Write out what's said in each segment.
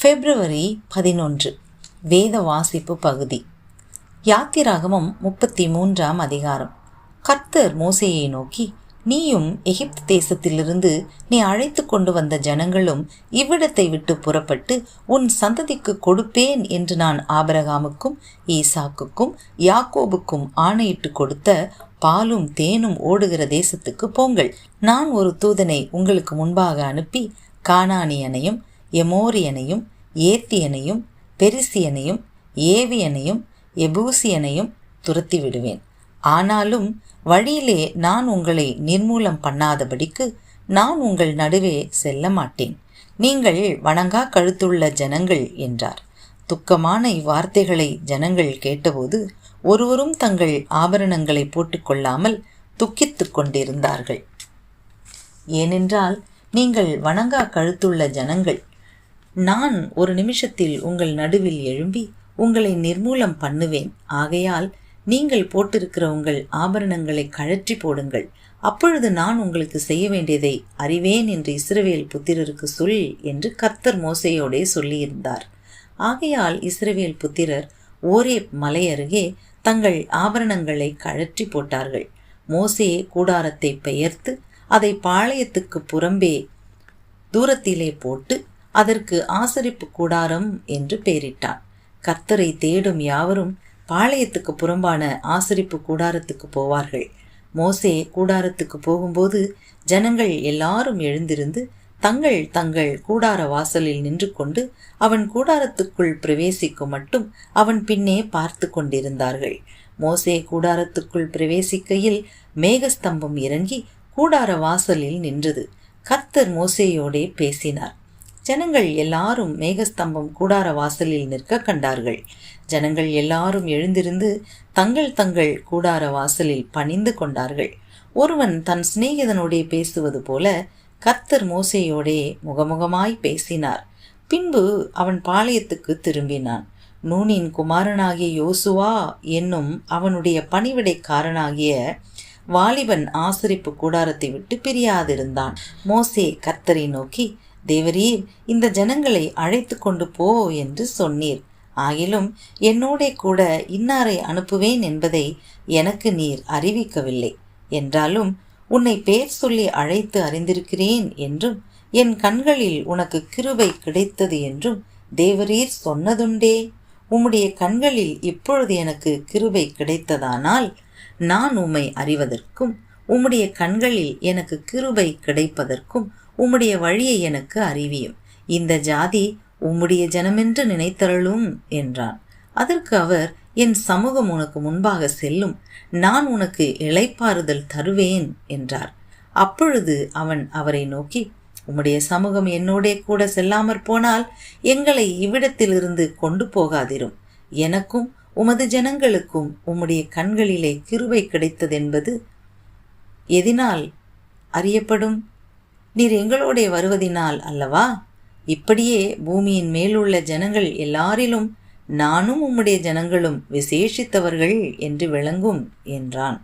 பிப்ரவரி 11 வேத வாசிப்பு பகுதி. யாத்திராகமம் 33ஆம் அதிகாரம். கர்த்தர் மோசேயை நோக்கி, நீயும் எகிப்து தேசத்திலிருந்து நீ அழைத்து கொண்டு வந்த ஜனங்களும் இவ்விடத்தை விட்டு புறப்பட்டு உன் சந்ததிக்கு கொடுப்பேன் என்று நான் ஆபிரகாமுக்கும் ஈசாக்குக்கும் யாக்கோபுக்கும் ஆணையிட்டு கொடுத்த பாலும் தேனும் ஓடுகிற தேசத்துக்கு போங்கள். நான் ஒரு தூதனை உங்களுக்கு முன்பாக அனுப்பி கானானியனையும் எமோரியனையும் ஏத்தியனையும் பெரிசியனையும் ஏவியனையும் எபூசியனையும் துரத்தி விடுவேன். ஆனாலும் வழியிலே நான் உங்களை நிர்மூலம் பண்ணாதபடிக்கு நான் உங்கள் நடுவே செல்ல மாட்டேன். நீங்கள் வணங்கா கழுத்துள்ள ஜனங்கள் என்றார். துக்கமான இவ்வார்த்தைகளை ஜனங்கள் கேட்டபோது ஒருவரும் தங்கள் ஆபரணங்களை போட்டுக்கொள்ளாமல் துக்கித்து கொண்டிருந்தார்கள். ஏனென்றால் நீங்கள் வணங்கா கழுத்துள்ள ஜனங்கள். நான் ஒரு நிமிஷத்தில் உங்கள் நடுவில் எழும்பி உங்களை நிர்மூலம் பண்ணுவேன். ஆகையால் நீங்கள் போட்டிருக்கிற உங்கள் ஆபரணங்களை கழற்றி போடுங்கள். அப்பொழுது நான் உங்களுக்கு செய்ய வேண்டியதை அறிவேன் என்று இஸ்ரவேல் புத்திரருக்கு சொல் என்று கர்த்தர் மோசேயோடே சொல்லியிருந்தார். ஆகையால் இஸ்ரவேல் புத்திரர் ஓரேப் மலை அருகே தங்கள் ஆபரணங்களை கழற்றி போட்டார்கள். மோசே கூடாரத்தை பெயர்த்து அதை பாளையத்துக்கு புறம்பே தூரத்திலே போட்டு அதற்கு ஆசரிப்பு கூடாரம் என்று பெயரிட்டான். கர்த்தரை தேடும் யாவரும் பாளையத்துக்கு புறம்பான ஆசரிப்பு கூடாரத்துக்கு போவார்கள். மோசே கூடாரத்துக்கு போகும்போது ஜனங்கள் எல்லாரும் எழுந்திருந்து தங்கள் தங்கள் கூடார வாசலில் நின்று கொண்டு அவன் கூடாரத்துக்குள் பிரவேசிக்கும் மட்டும் அவன் பின்னே பார்த்து கொண்டிருந்தார்கள். மோசே கூடாரத்துக்குள் பிரவேசிக்கையில் மேகஸ்தம்பம் இறங்கி கூடார வாசலில் நின்றது. கர்த்தர் மோசேயோடே பேசினார். ஜனங்கள் எல்லாரும் மேகஸ்தம்பம் கூடார வாசலில் நிற்க கண்டார்கள். ஜனங்கள் எல்லாரும் எழுந்திருந்து தங்கள் தங்கள் கூடார வாசலில் பணிந்து கொண்டார்கள். ஒருவன் தன் சிநேகிதனோடே பேசுவது போல கர்த்தர் மோசேயோடே முகமுகமாய் பேசினார். பின்பு அவன் பாளையத்துக்கு திரும்பினான். நூனின் குமாரனாகிய யோசுவா என்னும் அவனுடைய பணிவிடைக்காரனாகிய வாலிபன் ஆசரிப்பு கூடாரத்தை விட்டு பிரியாதிருந்தான். மோசே கர்த்தரை நோக்கி, தேவரீர் இந்த ஜனங்களை அழைத்து கொண்டு போ என்று சொன்னீர். ஆகிலும் என்னோடே கூட இன்னாரை அனுப்புவேன் என்பதை எனக்கு நீர் அறிவிக்கவில்லை. என்றாலும் உன்னை பேர் சொல்லி அழைத்து அறிந்திருக்கிறேன் என்றும் என் கண்களில் உனக்கு கிருபை கிடைத்தது என்றும் தேவரீர் சொன்னதுண்டே. உம்முடைய கண்களில் இப்பொழுது எனக்கு கிருபை கிடைத்ததானால் நான் உம்மை அறிவதற்கும் உம்முடைய கண்களில் எனக்கு கிருபை கிடைப்பதற்கும் உம்முடைய வழியை எனக்கு அறிவியும். இந்த ஜாதி உம்முடைய ஜனமென்று நினைத்தருளும் என்றான். அதற்கு அவர், என் சமூகம் உனக்கு முன்பாக செல்லும், நான் உனக்கு இளைப்பாறுதல் தருவேன் என்றார். அப்பொழுது அவன் அவரை நோக்கி, உம்முடைய சமூகம் என்னோடே கூட செல்லாமற் போனால் எங்களை இவ்விடத்திலிருந்து கொண்டு போகாதிரும். எனக்கும் உமது ஜனங்களுக்கும் உம்முடைய கண்களிலே கிருபை கிடைத்ததென்பது எதினால் அறியப்படும்? நீர் எங்களோடே வருவதினால் அல்லவா? இப்படியே பூமியின் மேலுள்ள ஜனங்கள் எல்லாரிலும் நானும் உம்முடைய ஜனங்களும் விசேஷித்தவர்கள் என்று விளங்கும் என்றான்.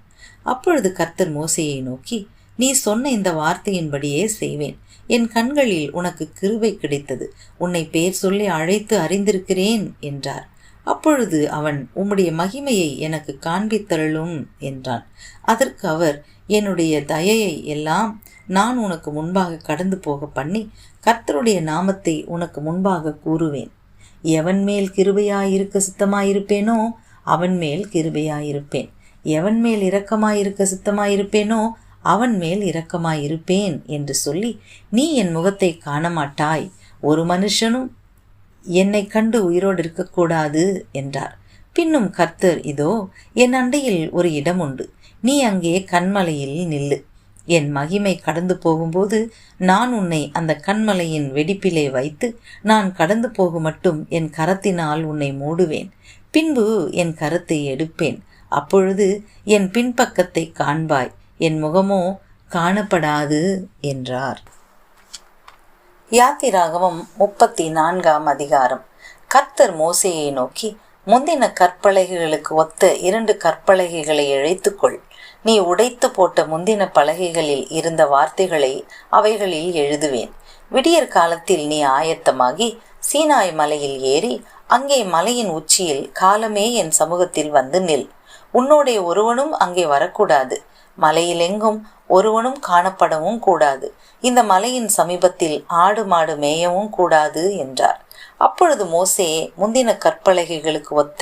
அப்பொழுது கர்த்தர் மோசேயை நோக்கி, நீ சொன்ன இந்த வார்த்தையின்படியே செய்வேன். என் கண்களில் உனக்கு கிருபை கிடைத்தது, உன்னை பேர் சொல்லி அழைத்து அறிந்திருக்கிறேன் என்றார். அப்பொழுது அவன், உம்முடைய மகிமையை எனக்கு காண்பித்தருளும் என்றான். அதற்கு அவர், என்னுடைய தயையை எல்லாம் நான் உனக்கு முன்பாக கடந்து போக பண்ணி கர்த்தருடைய நாமத்தை உனக்கு முன்பாக கூறுவேன். எவன் மேல் கிருபையாயிருக்க சித்தமாயிருப்பேனோ அவன் மேல் கிருபையாயிருப்பேன். எவன் மேல் இரக்கமாயிருக்க சித்தமாயிருப்பேனோ அவன் மேல் இரக்கமாயிருப்பேன் என்று சொல்லி, நீ என் முகத்தை காணமாட்டாய், ஒரு மனுஷனும் என்னை கண்டு உயிரோடு இருக்கக்கூடாது என்றார். பின்னும் கர்த்தர், இதோ என் அண்டையில் ஒரு இடம் உண்டு, நீ அங்கே கன்மலையில் நில்லு. என் மகிமை கடந்து போகும்போது நான் உன்னை அந்த கன்மலையின் வெடிப்பிலே வைத்து நான் கடந்து போகும் மட்டும் என் கரத்தினால் உன்னை மூடுவேன். பின்பு என் கரத்தை எடுப்பேன். அப்பொழுது என் பின்பக்கத்தை காண்பாய், என் முகமோ காணப்படாது என்றார். யாத்திராகமம் 34ஆம் அதிகாரம். கர்த்தர் மோசேயை நோக்கி, முந்தின கற்பலகைகளுக்கு ஒத்த 2 கற்பலகைகளை இழைத்துக்கொள். நீ உடைத்து போட்ட முந்தின பலகைகளில் இருந்த வார்த்தைகளை அவைகளில் எழுதுவேன். விடியற் காலத்தில் நீ ஆயத்தமாகி சீனாய் மலையில் ஏறி அங்கே மலையின் உச்சியில் காலமே என் சமூகத்தில் வந்து நில். உன்னோடைய ஒருவனும் அங்கே வரக்கூடாது. மலையில் எங்கும் ஒருவனும் காணப்படவும் கூடாது. இந்த மலையின் சமீபத்தில் ஆடு மாடு மேயவும் கூடாது என்றார். அப்பொழுது மோசே முந்தின கற்பலகைகளுக்கு ஒத்த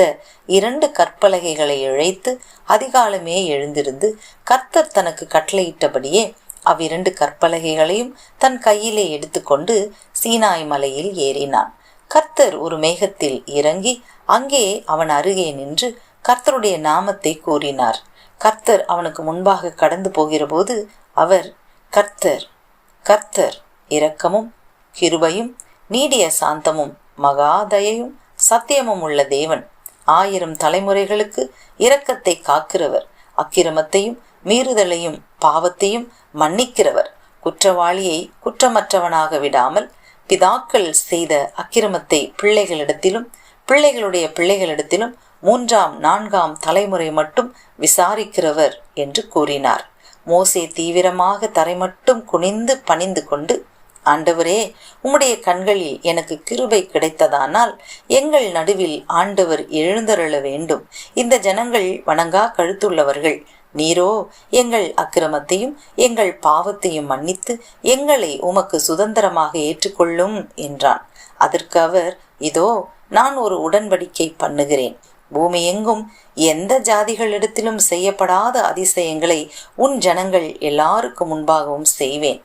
2 கற்பலகைகளை இழைத்து அதிகாலமே எழுந்திருந்து கர்த்தர் தனக்கு கட்டளையிட்டபடியே அவ்விரண்டு கற்பலகைகளையும் தன் கையிலே எடுத்துக்கொண்டு சீனாய் மலையில் ஏறினான். கர்த்தர் ஒரு மேகத்தில் இறங்கி அங்கே அவன் அருகே நின்று கர்த்தருடைய நாமத்தை கூறினார். கர்த்தர் அவனுக்கு முன்பாக கடந்து போகிற போது அவர், கர்த்தர் கர்த்தர் இரக்கமும் கிருபையும் நீடிய சாந்தமும் மகாதயையும் சத்தியமும் உள்ள தேவன், 1000 தலைமுறைகளுக்கு இரக்கத்தை காக்கிறவர், அக்கிரமத்தையும் மீறுதலையும் பாவத்தையும் மன்னிக்கிறவர், குற்றவாளியை குற்றமற்றவனாக விடாமல் பிதாக்கள் செய்த அக்கிரமத்தை பிள்ளைகளிடத்திலும் பிள்ளைகளுடைய பிள்ளைகளிடத்திலும் 3ஆம் 4ஆம் தலைமுறை மட்டும் விசாரிக்கிறவர் என்று கூறினார். மோசே தீவிரமாக தரை மட்டும் குனிந்து பணிந்து கொண்டு, ஆண்டவரே, உம்முடைய கண்களில் எனக்கு கிருபை கிடைத்ததானால் எங்கள் நடுவில் ஆண்டவர் எழுந்தருள வேண்டும். இந்த ஜனங்கள் வணங்கா கழுத்துள்ளவர்கள். நீரோ எங்கள் அக்கிரமத்தையும் எங்கள் பாவத்தையும் மன்னித்து எங்களை உமக்கு சுதந்திரமாக ஏற்றுக்கொள்ளும் என்றான். அதற்கு அவர், இதோ நான் ஒரு உடன்படிக்கை பண்ணுகிறேன். பூமி எங்கும் எந்த ஜாதிகளிடத்திலும் செய்யப்படாத அதிசயங்களை உன் ஜனங்கள் எல்லாருக்கும் முன்பாகவும் செய்வேன்.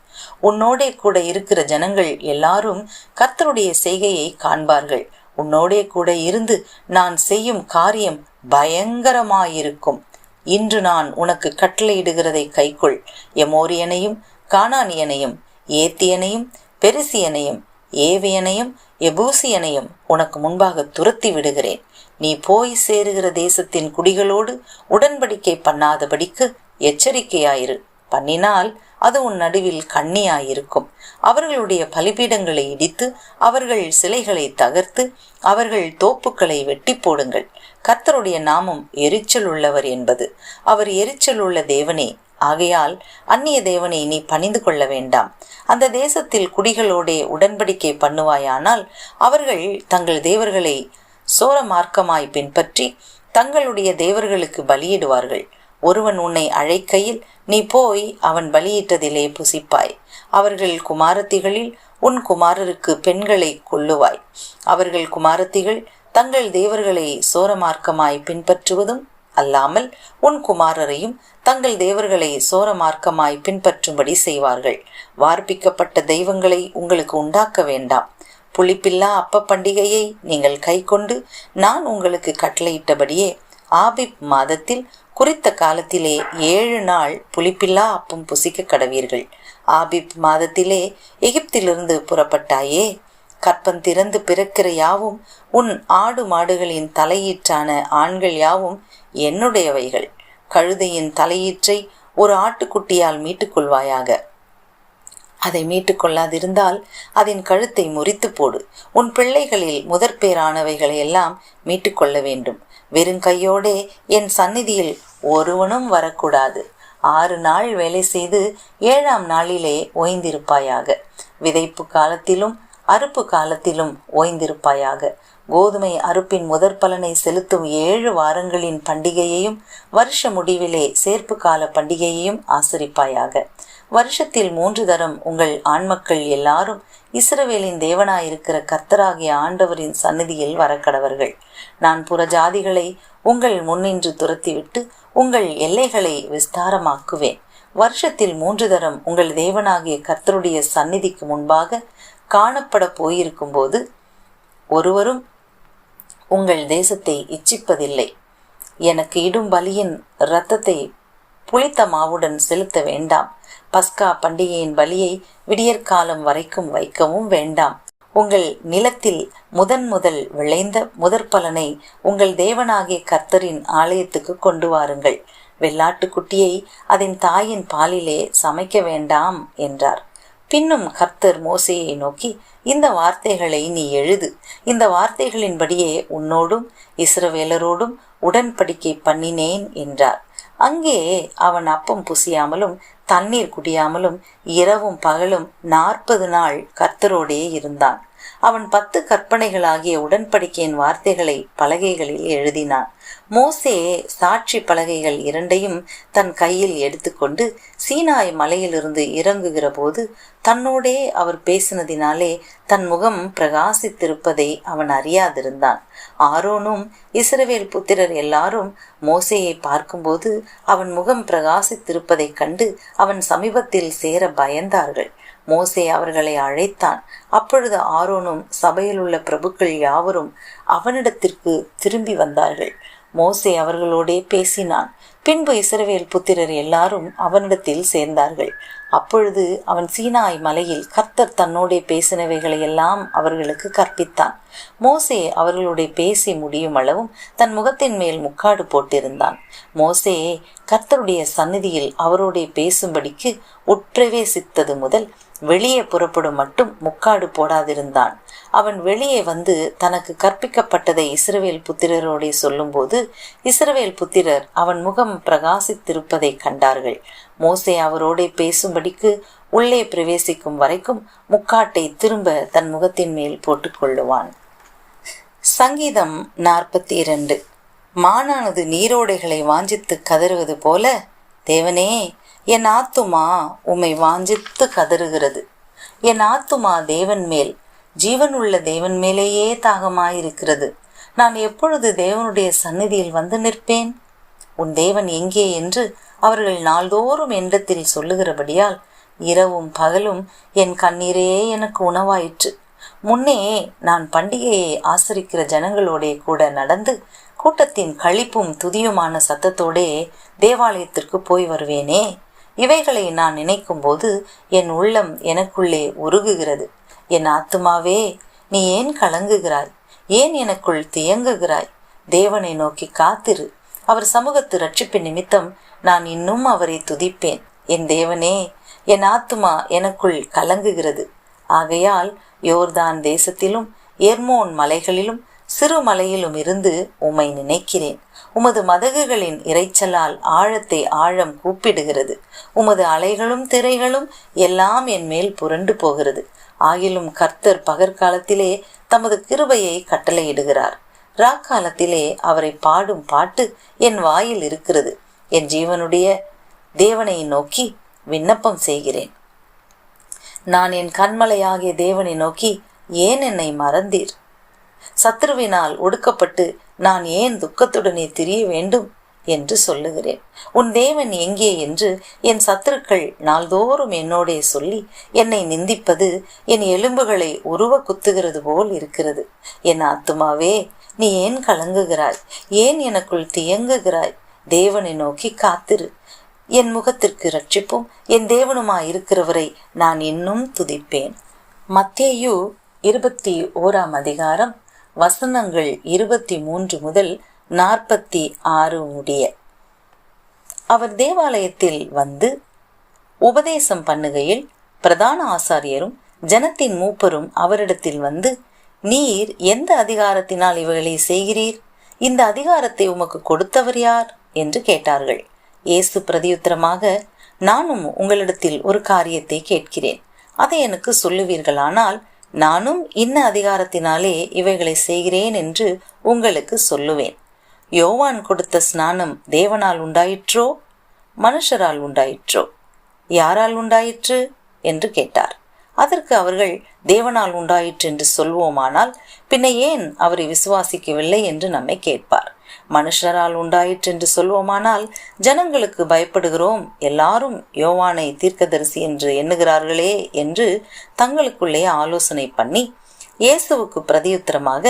உன்னோடே கூட இருக்கிற ஜனங்கள் எல்லாரும் கர்த்தருடைய செய்கையை காண்பார்கள். உன்னோடே கூட இருந்து நான் செய்யும் காரியம் பயங்கரமாயிருக்கும். இன்று நான் உனக்கு கட்டளையிடுகிறதை கைக்கொள். எமோரியனையும் கானானியனையும் ஏத்தியனையும் பெரிசியனையும் ஏவியனையும் எபூசியனையும் உனக்கு முன்பாக துரத்தி விடுகிறேன். நீ போய் சேருகிற தேசத்தின் குடிகளோடு உடன்படிக்கை பண்ணாதபடிக்கு எச்சரிக்கையாயிரு. பண்ணினால் அது உன் நடுவில் கண்ணியாயிருக்கும். அவர்களுடைய பலிபீடங்களை இடித்து அவர்கள் சிலைகளை தகர்த்து அவர்கள் தோப்புக்களை வெட்டி போடுங்கள். கர்த்தருடைய நாமம் எரிச்சல் உள்ளவர் என்பது. அவர் எரிச்சல் உள்ள தேவனே. ஆகையால் அந்நிய தேவனை நீ பணிந்து கொள்ள வேண்டாம். அந்த தேசத்தில் குடிகளோடே உடன்படிக்கை பண்ணுவாயானால் அவர்கள் தங்கள் தேவர்களை சோர மார்க்கமாய் பின்பற்றி தங்களுடைய தேவர்களுக்கு பலியிடுவார்கள். ஒருவன் உன்னை அழைக்கையில் நீ போய் அவன் பலியிட்டதிலே புசிப்பாய். அவர்கள் குமாரத்திகளில் உன் குமாரருக்கு பெண்களை கொள்ளுவாய். அவர்கள் குமாரத்திகள் தங்கள் தேவர்களை சோரமார்க்கமாய் பின்பற்றுவதும் அல்லாமல் உன் குமாரரையும் தங்கள் தேவர்களை சோரமார்க்கமாய் பின்பற்றும்படி செய்வார்கள். வார்ப்பிக்கப்பட்ட தெய்வங்களை உங்களுக்கு உண்டாக்க வேண்டாம். புளிப்பில்லா அப்ப பண்டிகையை நீங்கள் கைக்கொண்டு நான் உங்களுக்கு கட்டளையிட்டபடியே ஆபிப் மாதத்தில் குறித்த காலத்திலே 7 நாள் புளிப்பில்லா அப்பம் புசிக்க கடவீர்கள். ஆபிப் மாதத்திலே எகிப்திலிருந்து புறப்பட்டாயே. கற்பம் திறந்து பிறக்கிற யாவும் உன் ஆடு மாடுகளின் தலையீற்றான ஆண்கள் யாவும் என்னுடையவைகள். கழுதையின் தலையீற்றை ஒரு ஆட்டுக்குட்டியால் மீட்டுக்கொள்வாயாக. அதை மீட்டுக்கொள்ளாதிருந்தால் அதன் கழுத்தை முறித்து போடு. உன் பிள்ளைகளில் முதற்பேரானவைகளை எல்லாம் மீட்டுக்கொள்ள வேண்டும். வெறுங்கையோடே என் சந்நிதியில் ஒருவனும் வரக்கூடாது. 6 நாள் வேலை செய்து 7ஆம் நாளிலே ஓய்ந்திருப்பாயாக. விதைப்பு காலத்திலும் அறுப்பு காலத்திலும் ஓய்ந்திருப்பாயாக. கோதுமை அறுப்பின் முதற் பலனை செலுத்தும் 7 வாரங்களின் பண்டிகையையும் வருஷ முடிவிலே சேர்ப்பு கால பண்டிகையையும் ஆசரிப்பாயாக. வருஷத்தில் 3 தரம் உங்கள் ஆண்மக்கள் எல்லாரும் இஸ்ரவேலின் தேவனாயிருக்கிற கர்த்தராகிய ஆண்டவரின் சந்நிதியில் வரக்கடவர்கள். நான் புறஜாதிகளை உங்கள் முன்னின்று துரத்திவிட்டு உங்கள் எல்லைகளை விஸ்தாரமாக்குவேன். வருஷத்தில் 3 தரம் உங்கள் தேவனாகிய கர்த்தருடைய சந்நிதிக்கு முன்பாக காணப்பட போயிருக்கும் போது ஒருவரும் உங்கள் தேசத்தை இச்சிப்பதில்லை. எனக்கு இடும் பலியின் இரத்தத்தை புளித்த மாவுடன் செலுத்த வேண்டாம். பஸ்கா பண்டிகையின் பலியை விடியற்காலம் வரைக்கும் வைக்கவும் வேண்டாம். உங்கள் நிலத்தில் முதல் விளைந்த முதற்பலனை உங்கள் தேவனாகிய கர்த்தரின் ஆலயத்துக்கு கொண்டு வாருங்கள். வெள்ளாட்டுக்குட்டியை அதன் தாயின் பாலிலே சமைக்க வேண்டாம் என்றார். பின்னும் கர்த்தர் மோசேயை நோக்கி, இந்த வார்த்தைகளை நீ எழுது. இந்த வார்த்தைகளின்படியே உன்னோடும் இஸ்ரவேலரோடும் உடன்படிக்கை பண்ணினேன் என்றார். அங்கே அவன் அப்பம் புசியாமலும் தண்ணீர் குடியாமலும் இரவும் பகலும் 40 நாள் கர்த்தரோடே இருந்தான். அவன் 10 கற்பனைகளாகிய உடன்படிக்கையின் வார்த்தைகளை பலகைகளில் எழுதினான். மோசே சாட்சி பலகைகள் 2ஐயும் தன் கையில் எடுத்துக்கொண்டு சீனாய் மலையிலிருந்து இறங்குகிற போது தன்னோடே அவர் பேசினதினாலே தன் முகம் பிரகாசித்திருப்பதை அவன் அறியாதிருந்தான். ஆரோனும் இஸ்ரவேல் புத்திரர் எல்லாரும் மோசேயை பார்க்கும்போது அவன் முகம் பிரகாசித்திருப்பதைக் கண்டு அவன் சமீபத்தில் சேர பயந்தார்கள். மோசே அவர்களை அழைத்தான். அப்பொழுது ஆரோனும் சபையில் உள்ள பிரபுக்கள் யாவரும் அவனிடத்திற்கு திரும்பி வந்தார்கள். மோசே அவர்களோடே பேசினான். பின்பு இஸ்ரவேல் புத்திரர் எல்லாரும் அவனிடத்தில் சேர்ந்தார்கள். அப்பொழுது அவன் சீனாய் மலையில் கர்த்தர் தன்னோடே பேசினவைகளை எல்லாம் அவர்களுக்கு கற்பித்தான். மோசே அவர்களோட பேசி முடியும் அளவும் தன் முகத்தின் மேல் முக்காடு போட்டிருந்தான். மோசே கர்த்தருடைய சந்நிதியில் அவரோட பேசும்படிக்கு உட்பிரவேசித்தது முதல் வெளியே புறப்படும் மட்டும் முக்காடு போடாதிருந்தான். அவன் வெளியே வந்து தனக்கு கற்பிக்கப்பட்டதை இஸ்ரவேல் புத்திரரோடே சொல்லும்போது இஸ்ரவேல் புத்திரர் அவன் முகம் பிரகாசித்திருப்பதை கண்டார்கள். மோசே அவரோடே பேசும்படிக்கு உள்ளே பிரவேசிக்கும் வரைக்கும் முக்காட்டை திரும்ப தன் முகத்தின் மேல் போட்டுக்கொள்ளுவான். சங்கீதம் 42. மானானது நீரோடைகளை வாஞ்சித்து கதறுவது போல தேவனே, என் ஆத்துமா உம்மை வாஞ்சித்து கதறுகிறது. என் ஆத்துமா தேவன் மேல், ஜீவனுள்ள தேவன் மேலேயே தாகமாயிருக்கிறது. நான் எப்பொழுது தேவனுடைய சந்நிதியில் வந்து நிற்பேன்? உன் தேவன் எங்கே என்று அவர்கள் நாள்தோறும் என்னிடத்தில் சொல்லுகிறபடியால் இரவும் பகலும் என் கண்ணீரே எனக்கு உணவாயிற்று. முன்னே நான் பண்டிகையை ஆசரிக்கிற ஜனங்களோடே கூட நடந்து கூட்டத்தின் களிப்பும் துதியுமான சத்தத்தோடே தேவாலயத்திற்கு போய் வருவேனே. இவைகளை நான் நினைக்கும் போது என் உள்ளம் எனக்குள்ளே உருகுகிறது. என் ஆத்துமாவே, நீ ஏன் கலங்குகிறாய்? ஏன் எனக்குள் தியங்குகிறாய்? தேவனை நோக்கி காத்திரு. அவர் சமூகத்து ரட்சிப்பின் நிமித்தம் நான் இன்னும் அவரை துதிப்பேன். என் தேவனே, என் ஆத்துமா எனக்குள் கலங்குகிறது. ஆகையால் யோர்தான் தேசத்திலும் எர்மோன் மலைகளிலும் சிறு மலையிலும் இருந்து உம்மை நினைக்கிறேன். உமது மதகுகளின் இறைச்சலால் ஆழத்தை ஆழம் கூப்பிடுகிறது. உமது அலைகளும் திரைகளும் எல்லாம் என் மேல் புரண்டு போகிறது. ஆகிலும் கர்த்தர் பகற்காலத்திலே தமது கிருபையை கட்டளையிடுகிறார். ராக்காலத்திலே அவரை பாடும் பாட்டு என் வாயில் இருக்கிறது. என் ஜீவனுடைய தேவனை நோக்கி விண்ணப்பம் செய்கிறேன். நான் என் கண்மலையாகிய தேவனை நோக்கி, ஏன் என்னை மறந்தீர்? சத்ருவினால் ஒடுக்கப்பட்டு நான் ஏன் துக்கத்துடனே திரிய வேண்டும் என்று சொல்லுகிறேன். உன் தேவன் எங்கே என்று என் சத்துருக்கள் நாள்தோறும் என்னோடே சொல்லி என்னை நிந்திப்பது என் எலும்புகளை உருவ குத்துகிறது போல் இருக்கிறது. என் ஆத்துமாவே, நீ ஏன் கலங்குகிறாய்? ஏன் எனக்குள் தியங்குகிறாய்? தேவனை நோக்கி காத்திரு. என் முகத்திற்கு ரட்சிப்பும் என் தேவனுமாயிருக்கிறவரை நான் இன்னும் துதிப்பேன். மத்தேயு 21ஆம் அதிகாரம் வசனங்கள் 23 முதல் 46 முடிய. அவர் தேவாலயத்தில் வந்து உபதேசம் பண்ணுகையில் பிரதான ஆசாரியரும் ஜனத்தின் மூப்பரும் அவரிடத்தில் வந்து, நீர் எந்த அதிகாரத்தினால் இவைகளை செய்கிறீர்? இந்த அதிகாரத்தை உமக்கு கொடுத்தவர் யார் என்று கேட்டார்கள். இயேசு பிரதியுத்தரமாக, நானும் உங்களிடத்தில் ஒரு காரியத்தை கேட்கிறேன். அதை எனக்கு சொல்லுவீர்களானால் நானும் இன்ன அதிகாரத்தினாலே இவைகளை செய்கிறேன் என்று உங்களுக்கு சொல்லுவேன். யோவான் கொடுத்த ஸ்நானம் தேவனால் உண்டாயிற்றோ மனுஷரால் உண்டாயிற்றோ? யாரால் உண்டாயிற்று என்று கேட்டார். அதற்கு அவர்கள், தேவனால் உண்டாயிற்று என்று சொல்வோமானால் பின்ன ஏன் அவரை விசுவாசிக்கவில்லை என்று நம்மை கேட்பார். மனுஷரால் உண்டாயிற்று என்று சொல்வோமானால் ஜனங்களுக்கு பயப்படுகிறோம், எல்லாரும் யோவானை தீர்க்கதரிசி என்று எண்ணுகிறார்களே என்று தங்களுக்குள்ளே ஆலோசனை பண்ணி இயேசுவுக்கு பிரதியுத்தரமாக,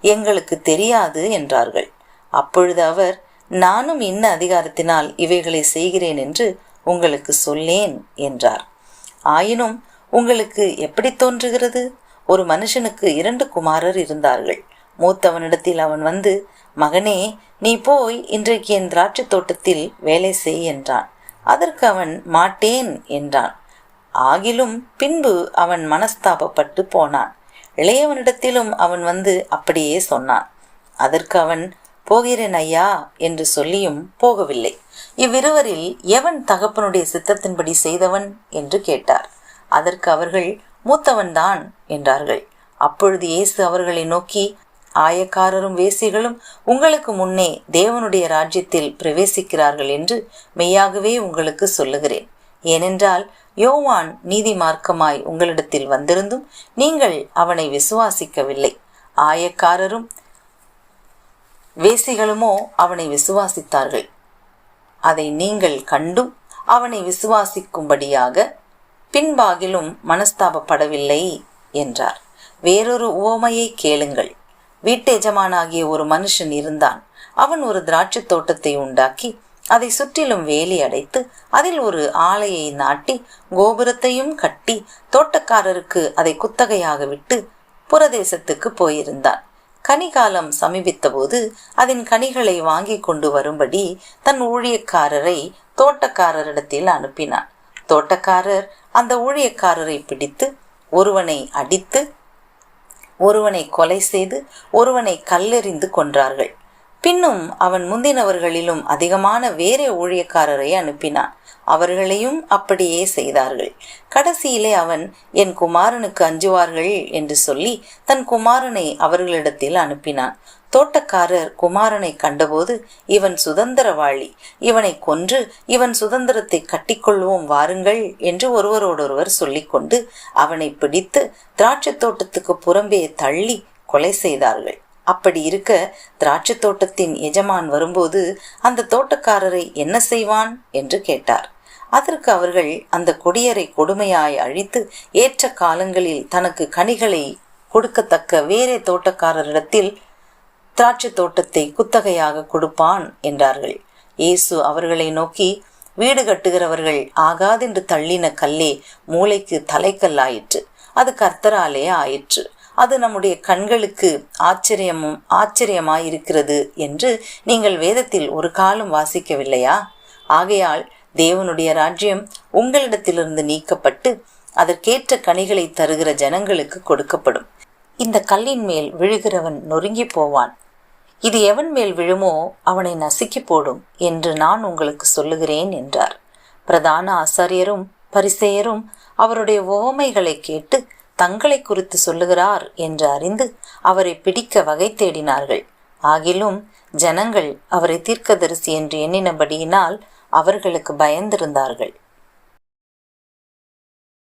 எங்களுக்கு தெரியாது என்றார்கள். அப்பொழுது அவர், நானும் இன்ன அதிகாரத்தினால் இவைகளை செய்கிறேன் என்று உங்களுக்கு சொல்லேன் என்றார். ஆயினும் உங்களுக்கு எப்படி தோன்றுகிறது? ஒரு மனுஷனுக்கு 2 குமாரர் இருந்தார்கள். மூத்தவனிடத்தில் அவன் வந்து, மகனே, நீ போய் இன்றைக்கு என் திராட்சை தோட்டத்தில் வேலை செய் என்றான். அதற்கு அவன் மாட்டேன் என்றான். ஆகிலும் பின்பு அவன் மனஸ்தாபப்பட்டு போனான். இளையவனிடத்திலும் அவன் வந்து அப்படியே சொன்னான். அதற்கு அவன், போகிறேன் ஐயா என்று சொல்லியும் போகவில்லை. இவ்விருவரில் எவன் தகப்பனுடைய சித்தத்தின்படி செய்தவன் என்று கேட்டார். அதற்கு அவர்கள், மூத்தவன்தான் என்றார்கள். அப்பொழுது இயேசு அவர்களை நோக்கி, ஆயக்காரரும் வேசிகளும் உங்களுக்கு முன்னே தேவனுடைய ராஜ்யத்தில் பிரவேசிக்கிறார்கள் என்று மெய்யாகவே உங்களுக்கு சொல்லுகிறேன். ஏனென்றால் யோவான் நீதி மார்க்கமாய் உங்களிடத்தில் வந்திருந்தும் நீங்கள் அவனை விசுவாசிக்கவில்லை. ஆயக்காரரும் வேசிகளுமோ அவனை விசுவாசித்தார்கள். அதை நீங்கள் கண்டும் அவனை விசுவாசிக்கும்படியாக பின்பாகிலும் மனஸ்தாபப்படவில்லை என்றார். வேறொரு உவமையை கேளுங்கள். வீட்டெஜமானாகிய ஒரு மனுஷன் இருந்தான். அவன் ஒரு திராட்சை தோட்டத்தை உண்டாக்கி அதை சுற்றிலும் வேலி அடைத்து அதில் ஒரு ஆலையை நாட்டி கோபுரத்தையும் கட்டி தோட்டக்காரருக்கு அதை குத்தகையாக விட்டு புறதேசத்துக்கு போயிருந்தான். கனிகாலம் சமீபித்த போது அதன் கனிகளை வாங்கி கொண்டு வரும்படி தன் ஊழியக்காரரை தோட்டக்காரரிடத்தில் அனுப்பினான். தோட்டக்காரர் அந்த ஊழியக்காரரை பிடித்து ஒருவனை அடித்து, ஒருவனை கொலை செய்து, ஒருவனை கல்லெறிந்து கொன்றார்கள். பின்னும் அவன் முந்தினவர்களிலும் அதிகமான வேறே ஊழியக்காரரை அனுப்பினான். அவர்களையும் அப்படியே செய்தார்கள். கடைசியிலே அவன், என் குமாரனுக்கு அஞ்சுவார்கள் என்று சொல்லி தன் குமாரனை அவர்களிடத்தில் அனுப்பினான். தோட்டக்காரர் குமாரனை கண்டபோது, இவன் சுதந்திரவாளி, இவனை கொன்று இவன் சுதந்திரத்தை கட்டிக்கொள்வோம் வாருங்கள் என்று ஒருவரோடொருவர் சொல்லிக்கொண்டு அவனை பிடித்து திராட்சை தோட்டத்துக்கு புறம்பே தள்ளி கொலை செய்தார்கள். அப்படி இருக்க திராட்சை தோட்டத்தின் எஜமான் வரும்போது அந்த தோட்டக்காரரை என்ன செய்வான் என்று கேட்டார். அதற்கு அவர்கள், அந்த கொடியரை கொடுமையாய் அழித்து ஏற்ற காலங்களில் தனக்கு கனிகளை கொடுக்கத்தக்க வேறே தோட்டக்காரரிடத்தில் திராட்சை தோட்டத்தை குத்தகையாக கொடுப்பான் என்றார்கள். இயேசு அவர்களை நோக்கி, வீடு கட்டுகிறவர்கள் ஆகாதென்று தள்ளின கல்லே மூளைக்கு தலைக்கல்லாயிற்று. அது கர்த்தராலே ஆயிற்று. அது நம்முடைய கண்களுக்கு ஆச்சரியமாயிருக்கிறது என்று நீங்கள் வேதத்தில் ஒரு காலம் வாசிக்கவில்லையா? ஆகையால் தேவனுடைய ராஜ்யம் உங்களிடத்திலிருந்து நீக்கப்பட்டு அதற்கேற்ற கனிகளை தருகிற ஜனங்களுக்கு கொடுக்கப்படும். இந்த கல்லின் மேல் விழுகிறவன் நொறுங்கி போவான். இது எவன் மேல் விழுமோ அவனை நசுக்கி போடும் என்று நான் உங்களுக்கு சொல்லுகிறேன் என்றார். பிரதான ஆசாரியரும் பரிசேயரும் அவருடைய உவமைகளை கேட்டு தங்களை குறித்து சொல்லுகிறார் என்று அறிந்து அவரை பிடிக்க வகை தேடினார்கள். ஆகிலும் ஜனங்கள் அவரை தீர்க்கதரிசி என்று எண்ணினபடியினால் அவர்களுக்கு பயந்திருந்தார்கள்.